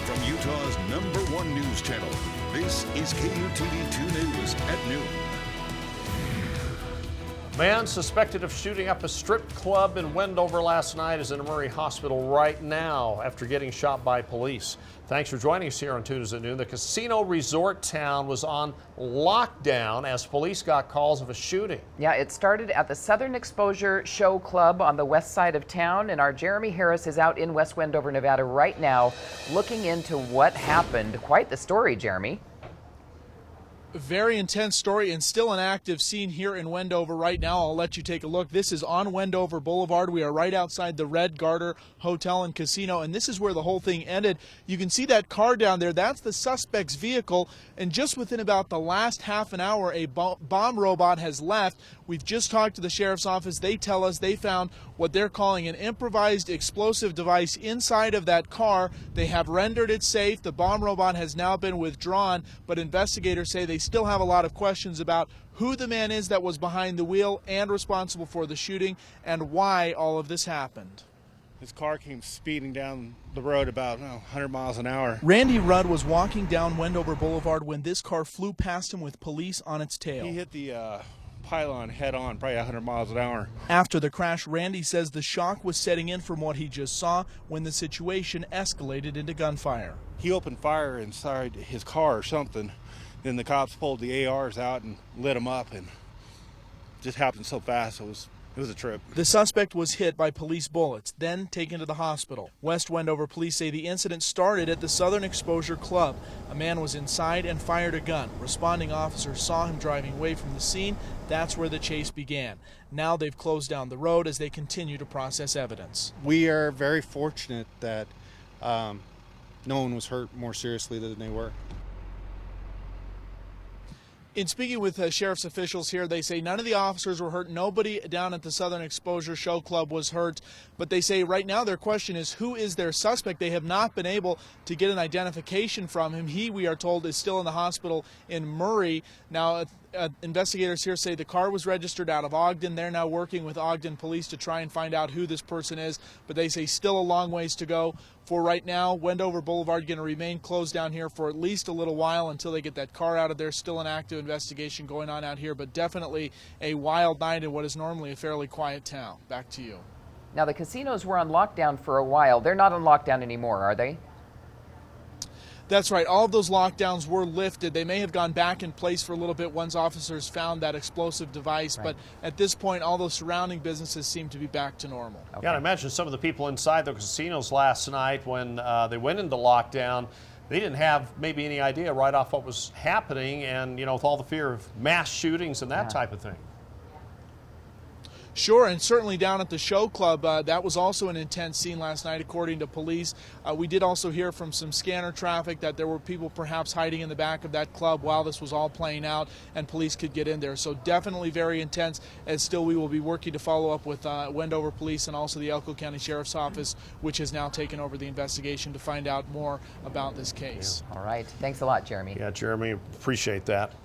From Utah's #1 news channel, this is KUTV 2 News at noon. Man suspected of shooting up a strip club in Wendover last night is in a Murray hospital right now after getting shot by police. Thanks for joining us here on 2 News at noon. The casino resort town was on lockdown as police got calls of a shooting. Yeah, it started at the Southern Exposure Show Club on the west side of town, and our Jeremy Harris is out in West Wendover, Nevada right now looking into what happened. Quite the story, Jeremy. Very intense story and still an active scene here in Wendover right now. I'll let you take a look. This is on Wendover Boulevard. We are right outside the Red Garter Hotel and Casino, and this is where the whole thing ended. You can see that car down there. That's the suspect's vehicle, and just within about the last half an hour, a bomb robot has left. We've just talked to the sheriff's office. They tell us they found what they're calling an improvised explosive device inside of that car. They have rendered it safe. The bomb robot has now been withdrawn, but investigators say they still have a lot of questions about who the man is that was behind the wheel and responsible for the shooting and why all of this happened. His car came speeding down the road about 100 miles an hour. Randy Rudd was walking down Wendover Boulevard when this car flew past him with police on its tail. He hit the pylon head on, probably 100 miles an hour. After the crash, Randy says the shock was setting in from what he just saw when the situation escalated into gunfire. He opened fire inside his car or something. Then the cops pulled the ARs out and lit him up, and it just happened so fast. It was a trip. The suspect was hit by police bullets, then taken to the hospital. West Wendover police say the incident started at the Southern Exposure Club. A man was inside and fired a gun. Responding officers saw him driving away from the scene. That's where the chase began. Now they've closed down the road as they continue to process evidence. We are very fortunate that no one was hurt more seriously than they were. In speaking with sheriff's officials here, they say none of the officers were hurt. Nobody down at the Southern Exposure Show Club was hurt. But they say right now their question is, who is their suspect? They have not been able to get an identification from him. He, we are told, is still in the hospital in Murray. Now, investigators here say the car was registered out of Ogden. They're now working with Ogden police to try and find out who this person is. But they say still a long ways to go. For right now, Wendover Boulevard going to remain closed down here for at least a little while until they get that car out of there. Still an active investigation going on out here, but definitely a wild night in what is normally a fairly quiet town. Back to you. Now, the casinos were on lockdown for a while. They're not on lockdown anymore, are they? That's right. All of those lockdowns were lifted. They may have gone back in place for a little bit once officers found that explosive device, right. But at this point, all those surrounding businesses seem to be back to normal. Okay. Yeah, I imagine some of the people inside the casinos last night when they went into lockdown, they didn't have maybe any idea right off what was happening, and with all the fear of mass shootings and that type of thing. Sure, and certainly down at the show club, that was also an intense scene last night, according to police. We did also hear from some scanner traffic that there were people perhaps hiding in the back of that club while this was all playing out, and police could get in there. So definitely very intense, as still we will be working to follow up with Wendover Police and also the Elko County Sheriff's Office, which has now taken over the investigation to find out more about this case. Yeah. All right. Thanks a lot, Jeremy. Yeah, Jeremy, appreciate that.